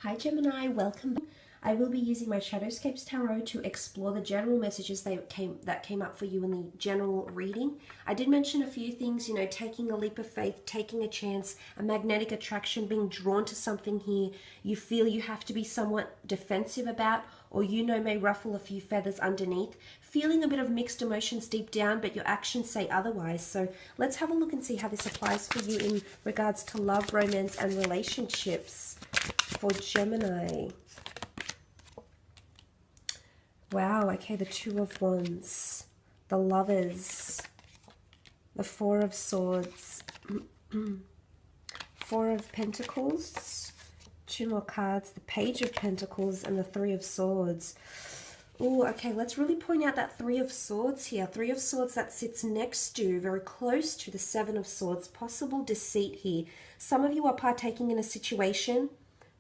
Hi Gemini, welcome. I will be using my Shadowscapes Tarot to explore the general messages that came up for you in the general reading. I did mention a few things, taking a leap of faith, taking a chance, a magnetic attraction, being drawn to something here you feel you have to be somewhat defensive about, or may ruffle a few feathers underneath, feeling a bit of mixed emotions deep down, but your actions say otherwise. So let's have a look and see how this applies for you in regards to love, romance, and relationships for Gemini. Wow, okay, the Two of Wands, the Lovers, the Four of Swords, Four of Pentacles, two more cards, the Page of Pentacles, and the Three of Swords. Oh, okay, let's really point out that Three of Swords here. Three of Swords that sits next to, very close to the Seven of Swords. Possible deceit here. Some of you are partaking in a situation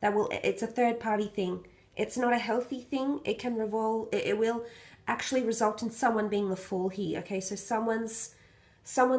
that it's a third party thing. It's not a healthy thing. It can it will actually result in someone being the fool here. Okay, so someone's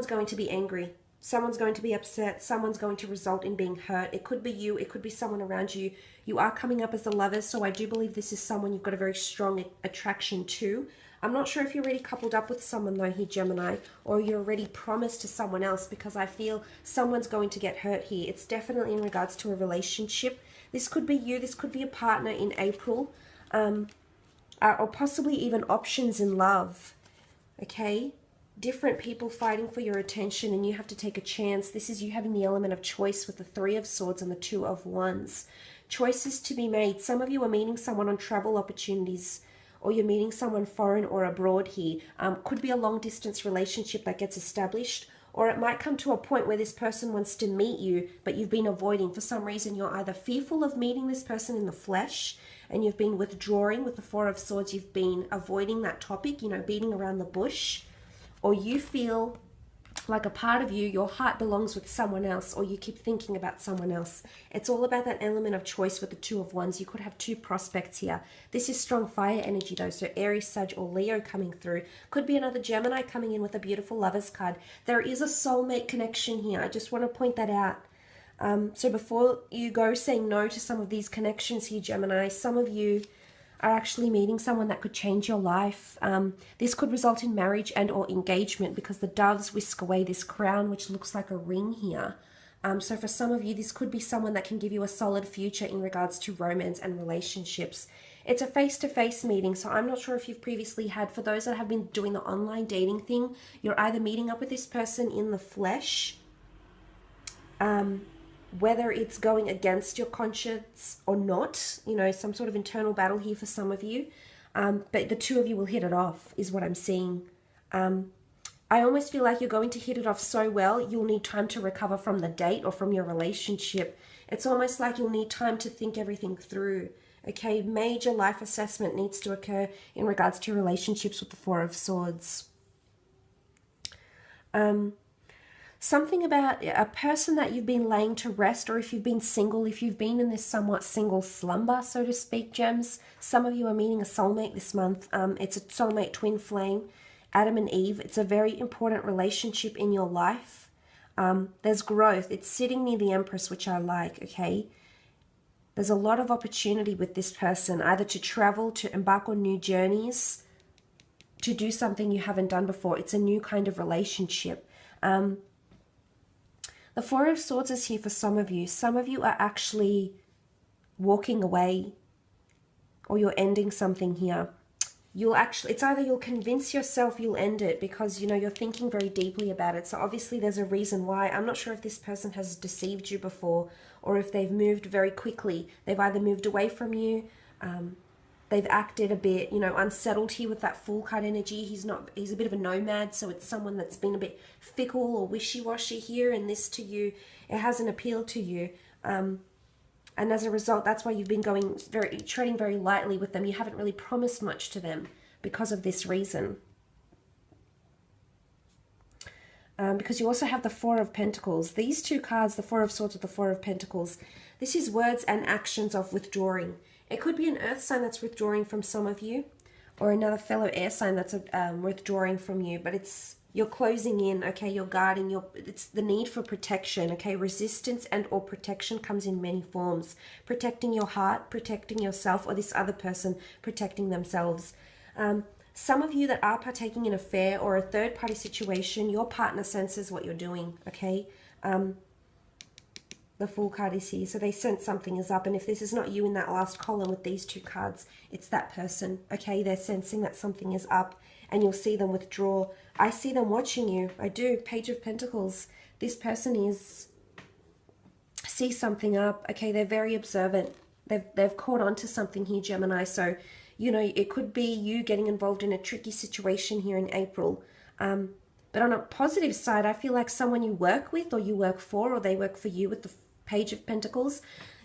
going to be angry. Someone's going to be upset. Someone's going to result in being hurt. It could be you. It could be someone around you. You are coming up as the Lovers, so I do believe this is someone you've got a very strong attraction to. I'm not sure if you're already coupled up with someone though here, Gemini, or you're already promised to someone else, because I feel someone's going to get hurt here. It's definitely in regards to a relationship. This could be you. This could be a partner in April, or possibly even options in love. Okay? Different people fighting for your attention, and you have to take a chance. This is you having the element of choice with the Three of Swords and the Two of Wands. Choices to be made. Some of you are meeting someone on travel opportunities, or you're meeting someone foreign or abroad here. Could be a long distance relationship that gets established, or it might come to a point where this person wants to meet you, but you've been avoiding. For some reason, you're either fearful of meeting this person in the flesh, and you've been withdrawing with the Four of Swords. You've been avoiding that topic, beating around the bush, or you feel like a part of you, your heart belongs with someone else, or you keep thinking about someone else. It's all about that element of choice with the Two of Wands. You could have two prospects here. This is strong fire energy though, so Aries, Sag, or Leo coming through. Could be another Gemini coming in with a beautiful Lovers card. There is a soulmate connection here. I just want to point that out. So before you go saying no to some of these connections here, Gemini, some of you are actually meeting someone that could change your life. This could result in marriage and or engagement, because the doves whisk away this crown, which looks like a ring here. So for some of you, this could be someone that can give you a solid future in regards to romance and relationships. It's a face-to-face meeting, so I'm not sure if you've previously had, for those that have been doing the online dating thing, you're either meeting up with this person in the flesh, whether it's going against your conscience or not, some sort of internal battle here for some of you. But the two of you will hit it off, is what I'm seeing. I almost feel like you're going to hit it off so well, you'll need time to recover from the date or from your relationship. It's almost like you'll need time to think everything through. Okay, major life assessment needs to occur in regards to relationships with the Four of Swords. Something about a person that you've been laying to rest, or if you've been single, if you've been in this somewhat single slumber, so to speak, gems. Some of you are meeting a soulmate this month. It's a soulmate twin flame, Adam and Eve. It's a very important relationship in your life. There's growth. It's sitting near the Empress, which I like, okay? There's a lot of opportunity with this person, either to travel, to embark on new journeys, to do something you haven't done before. It's a new kind of relationship. The Four of Swords is here for some of you. Some of you are actually walking away, or you're ending something here. It's either you'll convince yourself you'll end it because, you're thinking very deeply about it. So obviously there's a reason why. I'm not sure if this person has deceived you before, or if they've moved very quickly. They've either moved away from you, they've acted a bit, unsettled here with that Fool card energy. He's a bit of a nomad, so it's someone that's been a bit fickle or wishy-washy here, and this to you, it hasn't appealed to you. And as a result, that's why you've been treading very lightly with them. You haven't really promised much to them because of this reason. Because you also have the Four of Pentacles. These two cards, the Four of Swords with the Four of Pentacles, this is words and actions of withdrawing. It could be an earth sign that's withdrawing from some of you, or another fellow air sign that's withdrawing from you. But it's You're closing in, okay? You're guarding. It's the need for protection, okay? Resistance and or protection comes in many forms. Protecting your heart, protecting yourself, or this other person protecting themselves. Some of you that are partaking in an affair or a third-party situation, your partner senses what you're doing, okay? The Fool card is here, so they sense something is up. And if this is not you in that last column with these two cards, it's that person, okay? They're sensing that something is up, and you'll see them withdraw. I see them watching you. I do. Page of Pentacles. This person sees something up, okay? They're very observant. They've caught on to something here, Gemini. So, you know, it could be you getting involved in a tricky situation here in April. But on a positive side, I feel like someone you work with or you work for or they work for you with the Page of Pentacles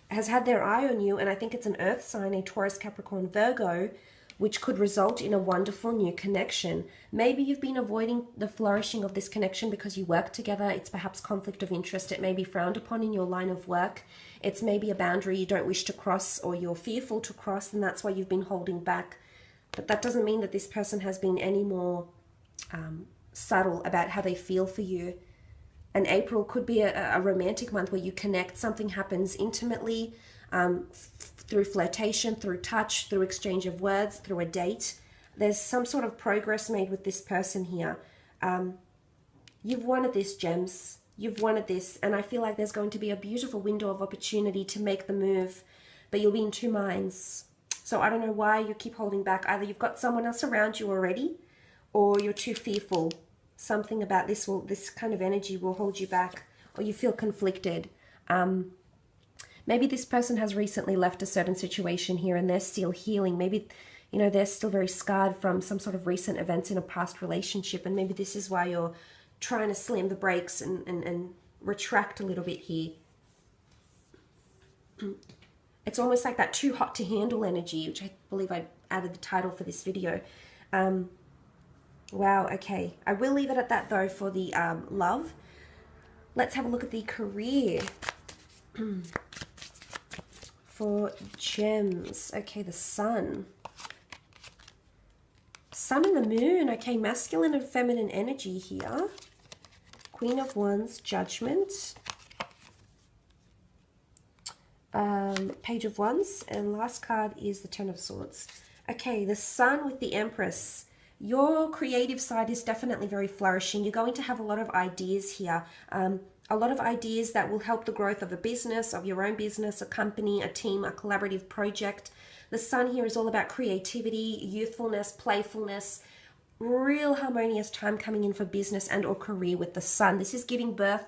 has had their eye on you. And I think it's an earth sign, a Taurus, Capricorn, Virgo, which could result in a wonderful new connection. Maybe you've been avoiding the flourishing of this connection because you work together. It's perhaps conflict of interest. It may be frowned upon in your line of work. It's maybe a boundary you don't wish to cross or you're fearful to cross, and that's why you've been holding back. But that doesn't mean that this person has been any more subtle about how they feel for you. And April could be a romantic month where you connect. Something happens intimately, through flirtation, through touch, through exchange of words, through a date. There's some sort of progress made with this person here. You've wanted this, Gems. You've wanted this. And I feel like there's going to be a beautiful window of opportunity to make the move. But you'll be in two minds. So I don't know why you keep holding back. Either you've got someone else around you already, or you're too fearful. Something about this kind of energy will hold you back, or you feel conflicted. Maybe this person has recently left a certain situation here and they're still healing. Maybe, you know, they're still very scarred from some sort of recent events in a past relationship. And maybe this is why you're trying to slam the brakes and retract a little bit here. It's almost like that too hot to handle energy, which I believe I added the title for this video. Wow, okay. I will leave it at that, though, for the love. Let's have a look at the career. For Gems. Okay, the Sun. Sun and the Moon. Okay, masculine and feminine energy here. Queen of Wands, Judgment. Page of Wands. And last card is the Ten of Swords. Okay, the Sun with the Empress. Your creative side is definitely very flourishing. You're going to have a lot of ideas here. A lot of ideas that will help the growth of a business, of your own business, a company, a team, a collaborative project. The Sun here is all about creativity, youthfulness, playfulness, real harmonious time coming in for business and or career with the Sun. This is giving birth,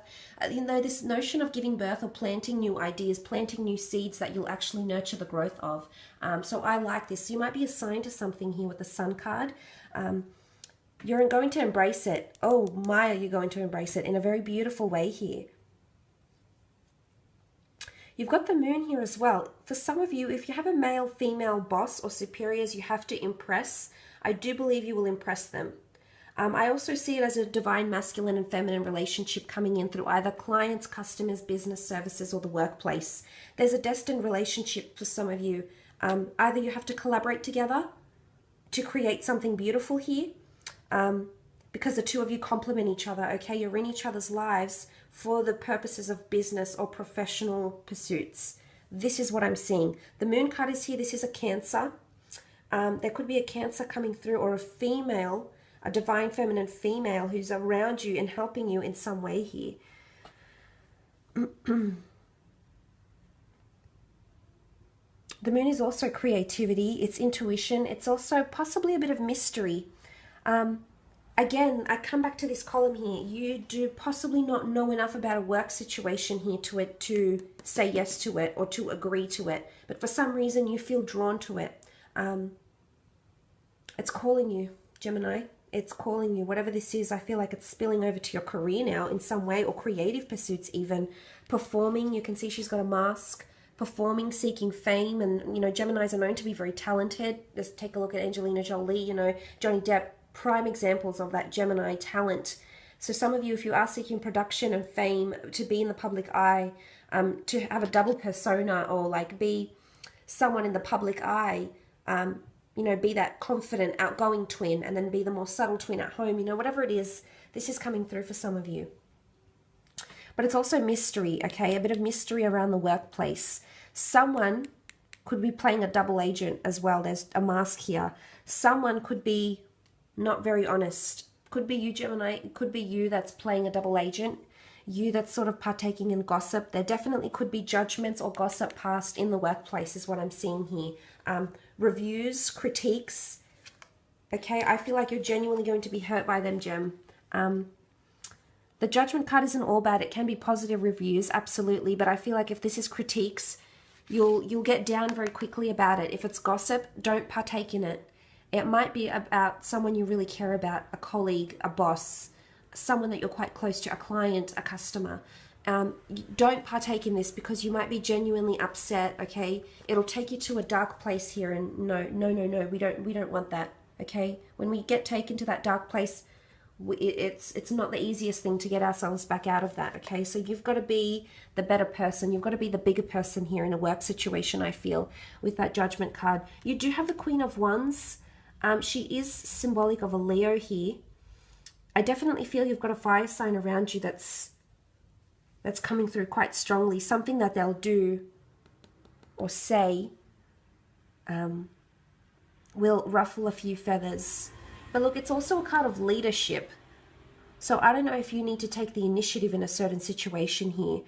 you know, this notion of giving birth or planting new ideas, planting new seeds that you'll actually nurture the growth of. So I like this. You might be assigned to something here with the Sun card. You're going to embrace it. Oh my, are you going to embrace it in a very beautiful way here. You've got the Moon here as well. For some of you, if you have a male, female boss or superiors you have to impress, I do believe you will impress them. I also see it as a divine masculine and feminine relationship coming in through either clients, customers, business services, or the workplace. There's a destined relationship for some of you. Either you have to collaborate together to create something beautiful here, because the two of you complement each other, okay? You're in each other's lives for the purposes of business or professional pursuits. This is what I'm seeing. The Moon card is here. This is a Cancer. There could be a Cancer coming through, or a female, a divine feminine female who's around you and helping you in some way here. The Moon is also creativity, it's intuition, it's also possibly a bit of mystery. Again, I come back to this column here. You do possibly not know enough about a work situation here to say yes to it or to agree to it. But for some reason, you feel drawn to it. It's calling you, Gemini. It's calling you. Whatever this is, I feel like it's spilling over to your career now in some way, or creative pursuits even. Performing, you can see she's got a mask. Performing, seeking fame, and, you know, Geminis are known to be very talented. Just take a look at Angelina Jolie, you know, Johnny Depp, prime examples of that Gemini talent. So some of you, if you are seeking production and fame, to be in the public eye, to have a double persona, or like be someone in the public eye, you know, be that confident, outgoing twin, and then be the more subtle twin at home. You know, whatever it is, this is coming through for some of you. But it's also mystery, okay? A bit of mystery around the workplace. Someone could be playing a double agent as well. There's a mask here. Someone could be not very honest. Could be you, Gemini. It could be you that's playing a double agent. You that's sort of partaking in gossip. There definitely could be judgments or gossip passed in the workplace is what I'm seeing here. Reviews, critiques. Okay, I feel like you're genuinely going to be hurt by them, Gem. The Judgment card isn't all bad. It can be positive reviews, absolutely. But I feel like if this is critiques, you'll get down very quickly about it. If it's gossip, don't partake in it. It might be about someone you really care about, a colleague, a boss, someone that you're quite close to, a client, a customer. Don't partake in this because you might be genuinely upset, okay? It'll take you to a dark place here, and no, we don't want that, okay? When we get taken to that dark place, it's not the easiest thing to get ourselves back out of that, okay? So you've got to be the better person. You've got to be the bigger person here in a work situation, I feel, with that Judgment card. You do have the Queen of Wands. She is symbolic of a Leo here. I definitely feel you've got a fire sign around you that's coming through quite strongly. Something that they'll do or say will ruffle a few feathers. But look, it's also a card of leadership. So I don't know if you need to take the initiative in a certain situation here.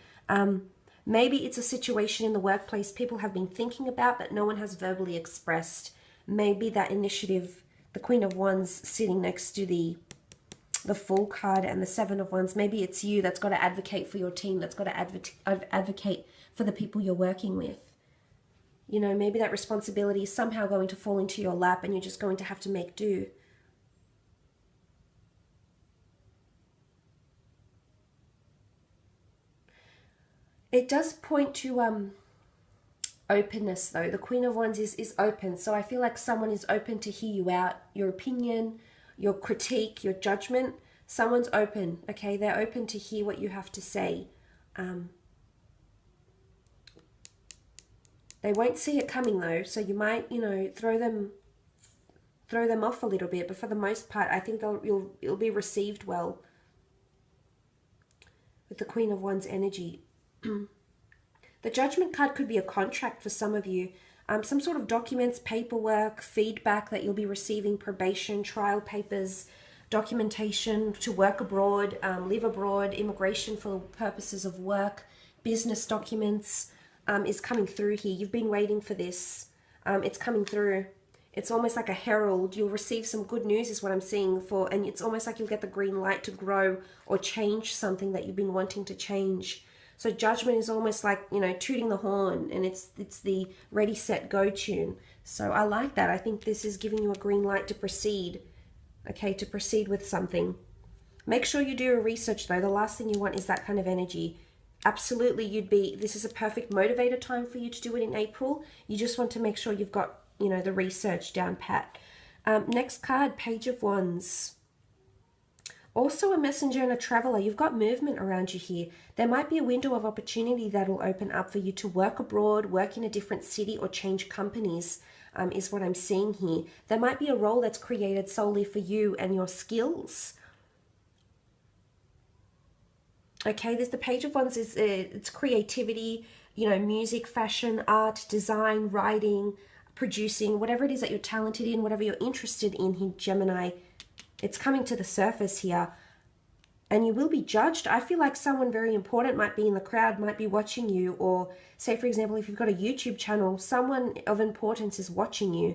Maybe it's a situation in the workplace people have been thinking about but no one has verbally expressed. Maybe that initiative, the Queen of Wands sitting next to the Fool card and the Seven of Wands, maybe it's you that's got to advocate for your team, that's got to advocate for the people you're working with. You know, maybe that responsibility is somehow going to fall into your lap and you're just going to have to make do. It does point to openness, though. The Queen of Wands is open. So I feel like someone is open to hear you out, your opinion, your critique, your judgment. Someone's open, okay? They're open to hear what you have to say. They won't see it coming, though. So you might, you know, throw them off a little bit. But for the most part, I think it'll be received well with the Queen of Wands energy. The Judgment card could be a contract for some of you. Some sort of documents, paperwork, feedback that you'll be receiving, probation, trial papers, documentation to work abroad, live abroad, immigration for purposes of work, business documents is coming through here. You've been waiting for this. It's coming through. It's almost like a herald. You'll receive some good news is what I'm seeing for, and it's almost like you'll get the green light to grow or change something that you've been wanting to change. So Judgment is almost like, you know, tooting the horn, and it's the ready, set, go tune. So I like that. I think this is giving you a green light to proceed, okay, to proceed with something. Make sure you do your research, though. The last thing you want is that kind of energy. Absolutely, this is a perfect motivator time for you to do it in April. You just want to make sure you've got, you know, the research down pat. Next card, Page of Wands. Also a messenger and a traveler. You've got movement around you here. There might be a window of opportunity that will open up for you to work abroad, work in a different city, or change companies, is what I'm seeing here. There might be a role that's created solely for you and your skills. Okay, there's the Page of Wands. It's creativity, you know, music, fashion, art, design, writing, producing, whatever it is that you're talented in, whatever you're interested in here, Gemini. It's coming to the surface here, and you will be judged. I feel like someone very important might be in the crowd, might be watching you, or say, for example, if you've got a YouTube channel, someone of importance is watching you.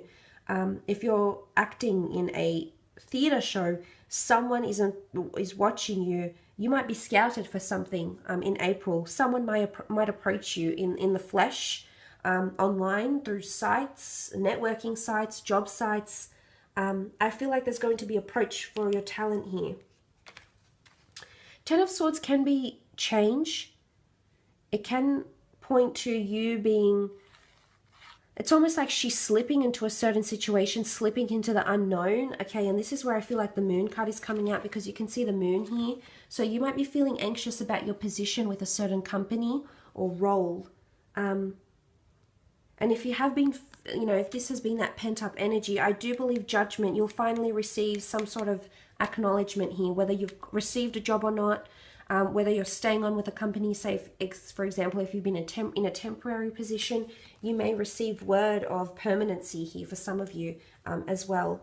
If you're acting in a theater show, someone is watching you. You might be scouted for something in April. Someone might approach you in the flesh, online, through sites, networking sites, job sites. I feel like there's going to be approach for your talent here. Ten of Swords can be change. It can point to you being, it's almost like she's slipping into a certain situation, slipping into the unknown. Okay, and this is where I feel like the Moon card is coming out, because you can see the Moon here. So you might be feeling anxious about your position with a certain company or role. And And if you have been, you know, if this has been that pent-up energy, I do believe judgment, you'll finally receive some sort of acknowledgement here, whether you've received a job or not, whether you're staying on with a company, say, for example, if you've been in a temporary position, you may receive word of permanency here for some of you as well.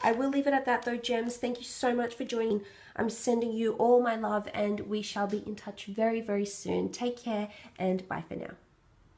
I will leave it at that though, gems. Thank you so much for joining. I'm sending you all my love, and we shall be in touch very, very soon. Take care, and bye for now.